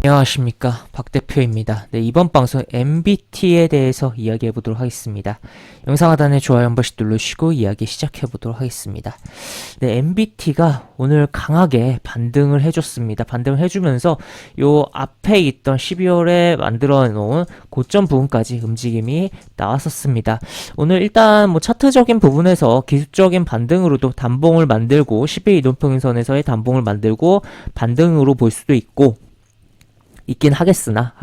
안녕하십니까, 박 대표입니다. 네, 이번 방송 MBT에 대해서 이야기해 보도록 하겠습니다. 영상 하단에 좋아요 한 번씩 누르시고 이야기 시작해 보도록 하겠습니다. 네, MBT가 오늘 강하게 반등을 해줬습니다. 반등을 해주면서 요 앞에 있던 12월에 만들어 놓은 고점 부분까지 움직임이 나왔었습니다. 오늘 일단 뭐 차트적인 부분에서 기술적인 반등으로도 단봉을 만들고 10일 이동평균선에서의 단봉을 만들고 반등으로 볼 수도 있긴 하겠으나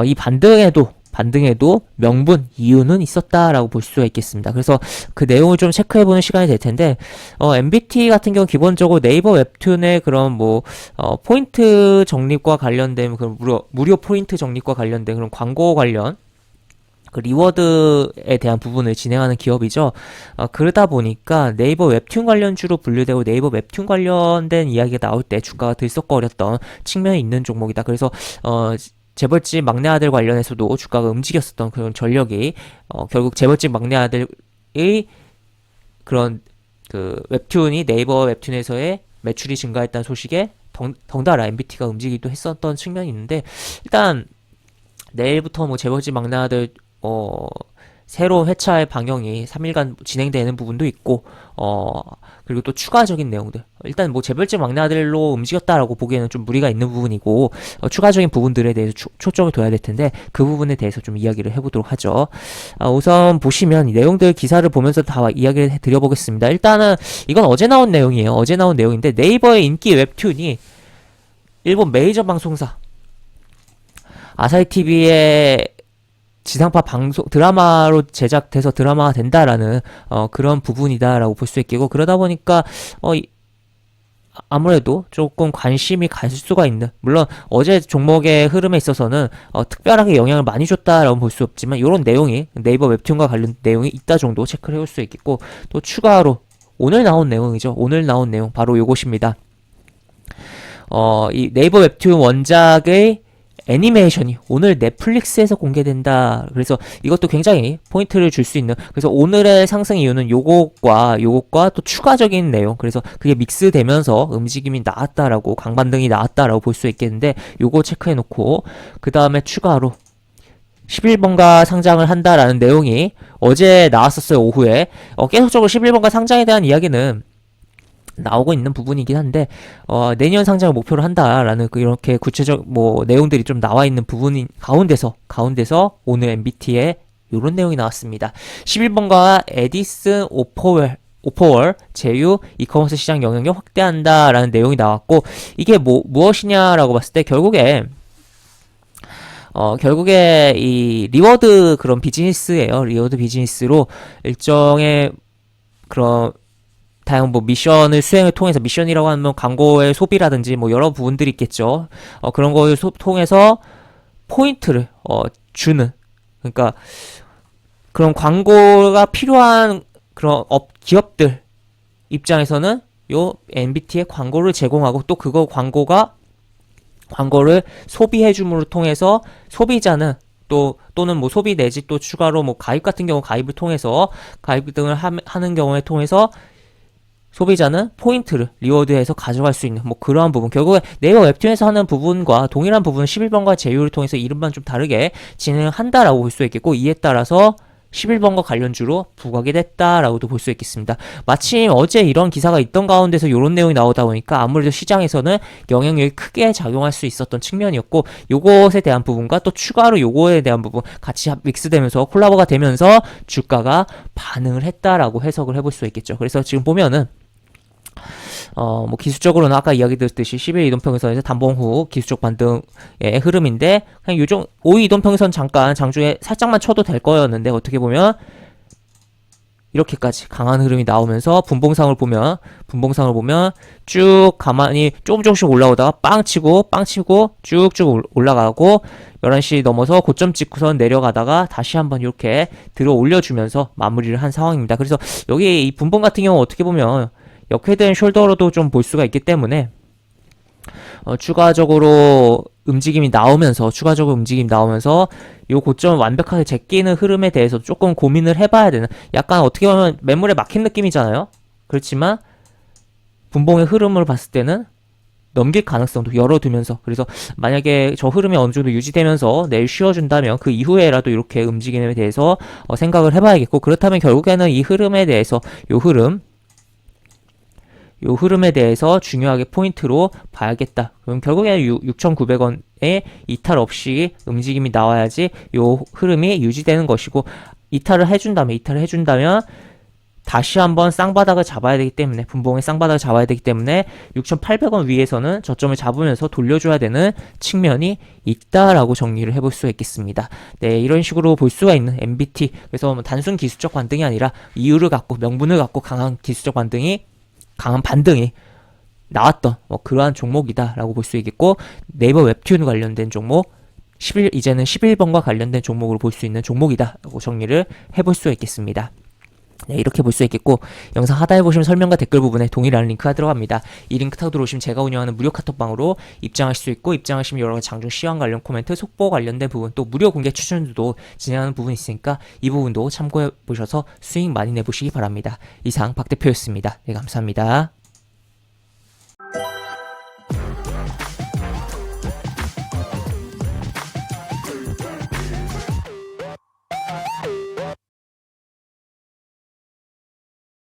이 반등에도 명분, 이유는 있었다라고 볼 수가 있겠습니다. 그래서 그 내용을 좀 체크해보는 시간이 될 텐데, MBT 같은 경우 기본적으로 네이버 웹툰의 그런 포인트 적립과 관련된 그런 무료 포인트 적립과 관련된 그런 광고 관련 그 리워드에 대한 부분을 진행하는 기업이죠. 그러다 보니까 네이버 웹툰 관련주로 분류되고 네이버 웹툰 관련된 이야기가 나올 때 주가가 들썩거렸던 측면이 있는 종목이다. 그래서 재벌집 막내 아들 관련해서도 주가가 움직였었던 그런 전력이 결국 재벌집 막내 아들의 그런 그 웹툰이 네이버 웹툰에서의 매출이 증가했다는 소식에 덩달아 MBT가 움직이기도 했었던 측면이 있는데, 일단 내일부터 뭐 재벌집 막내 아들 새로운 회차의 방영이 3일간 진행되는 부분도 있고, 그리고 또 추가적인 내용들. 일단 뭐 재벌집 막내 아들로 움직였다라고 보기에는 좀 무리가 있는 부분이고, 추가적인 부분들에 대해서 초점을 둬야 될 텐데, 그 부분에 대해서 좀 이야기를 해보도록 하죠. 우선 보시면 이 내용들 기사를 보면서 다 이야기를 해드려보겠습니다. 일단은 이건 어제 나온 내용이에요. 어제 나온 내용인데, 네이버의 인기 웹툰이 일본 메이저 방송사 아사히TV의 지상파 방송 드라마로 제작돼서 드라마가 된다라는 그런 부분이다라고 볼 수 있겠고, 그러다 보니까 아무래도 조금 관심이 갈 수가 있는, 물론 어제 종목의 흐름에 있어서는 특별하게 영향을 많이 줬다라고 볼 수 없지만, 이런 내용이 네이버 웹툰과 관련 내용이 있다 정도 체크를 해볼 수 있겠고, 또 추가로 오늘 나온 내용이죠. 오늘 나온 내용 바로 요것입니다. 이 네이버 웹툰 원작의 애니메이션이 오늘 넷플릭스에서 공개된다. 그래서 이것도 굉장히 포인트를 줄 수 있는, 그래서 오늘의 상승 이유는 요것과 또 추가적인 내용, 그래서 그게 믹스되면서 움직임이 나왔다라고, 강반등이 나왔다라고 볼 수 있겠는데, 요거 체크해 놓고, 그 다음에 추가로 11번가 상장을 한다라는 내용이 어제 나왔었어요. 오후에. 계속적으로 11번가 상장에 대한 이야기는 나오고 있는 부분이긴 한데, 내년 상장을 목표로 한다라는 이렇게 구체적 내용들이 좀 나와 있는 부분인 가운데서 오늘 MBT에 이런 내용이 나왔습니다. 11번가와 에디슨 오퍼월 제휴 이커머스 시장 영향력 확대한다라는 내용이 나왔고, 이게 무엇이냐라고 봤을 때 결국에 이 리워드 그런 비즈니스예요. 리워드 비즈니스로 일정의 그런 다양한 미션을 수행을 통해서, 미션이라고 하면 광고의 소비라든지 여러 부분들이 있겠죠. 그런 걸 통해서 포인트를 주는, 그러니까 그런 광고가 필요한 그런 기업들 입장에서는 요 MBT의 광고를 제공하고, 또 그거 광고를 소비해줌으로 통해서 소비자는 또는 소비 내지 또 추가로 가입 같은 경우 가입을 통해서 가입 등을 하는 경우에 통해서 소비자는 포인트를 리워드해서 가져갈 수 있는 그러한 부분, 결국에 네이버 웹툰에서 하는 부분과 동일한 부분을 11번과 제휴를 통해서 이름만 좀 다르게 진행한다라고 볼 수 있겠고, 이에 따라서 11번과 관련주로 부각이 됐다라고도 볼 수 있겠습니다. 마침 어제 이런 기사가 있던 가운데서 이런 내용이 나오다 보니까 아무래도 시장에서는 영향력이 크게 작용할 수 있었던 측면이었고, 요것에 대한 부분과 또 추가로 요거에 대한 부분 같이 믹스되면서 콜라보가 되면서 주가가 반응을 했다라고 해석을 해볼 수 있겠죠. 그래서 지금 보면은 기술적으로는 아까 이야기 드렸듯이 10일 이동평균선에서 단봉 후 기술적 반등의 흐름인데, 그냥 5일 이동평균선 잠깐 장중에 살짝만 쳐도 될 거였는데, 어떻게 보면 이렇게까지 강한 흐름이 나오면서 분봉상을 보면 쭉 가만히 조금씩 올라오다가 빵 치고 쭉쭉 올라가고 11시 넘어서 고점 찍고선 내려가다가 다시 한번 이렇게 들어 올려주면서 마무리를 한 상황입니다. 그래서 여기 이 분봉 같은 경우 어떻게 보면 역회된 숄더로도 좀 볼 수가 있기 때문에, 추가적으로 움직임이 나오면서 요 고점을 완벽하게 제끼는 흐름에 대해서 조금 고민을 해봐야 되는, 약간 어떻게 보면 매물에 막힌 느낌이잖아요. 그렇지만 분봉의 흐름을 봤을 때는 넘길 가능성도 열어두면서, 그래서 만약에 저 흐름이 어느 정도 유지되면서 내일 쉬어준다면 그 이후에라도 이렇게 움직임에 대해서 생각을 해봐야겠고, 그렇다면 결국에는 이 흐름에 대해서 요 흐름에 대해서 중요하게 포인트로 봐야겠다. 그럼 결국에는 6,900원에 이탈 없이 움직임이 나와야지 요 흐름이 유지되는 것이고, 이탈을 해준다면 다시 한번 쌍바닥을 잡아야 되기 때문에, 분봉의 쌍바닥을 잡아야 되기 때문에 6,800원 위에서는 저점을 잡으면서 돌려줘야 되는 측면이 있다라고 정리를 해볼 수 있겠습니다. 네, 이런 식으로 볼 수가 있는 MBT. 그래서 뭐 단순 기술적 반등이 아니라 이유를 갖고, 명분을 갖고 강한 반등이 나왔던 그러한 종목이다라고 볼 수 있겠고, 네이버 웹툰 관련된 종목, 이제는 11번과 관련된 종목으로 볼 수 있는 종목이다라고 정리를 해볼 수 있겠습니다. 네, 이렇게 볼 수 있겠고, 영상 하단에 보시면 설명과 댓글 부분에 동일한 링크가 들어갑니다. 이 링크 타고 들어오시면 제가 운영하는 무료 카톡방으로 입장하실 수 있고, 입장하시면 여러 가지 장중 시황 관련 코멘트, 속보 관련된 부분, 또 무료 공개 추천도 진행하는 부분이 있으니까 이 부분도 참고해 보셔서 수익 많이 내보시기 바랍니다. 이상 박 대표였습니다. 네, 감사합니다.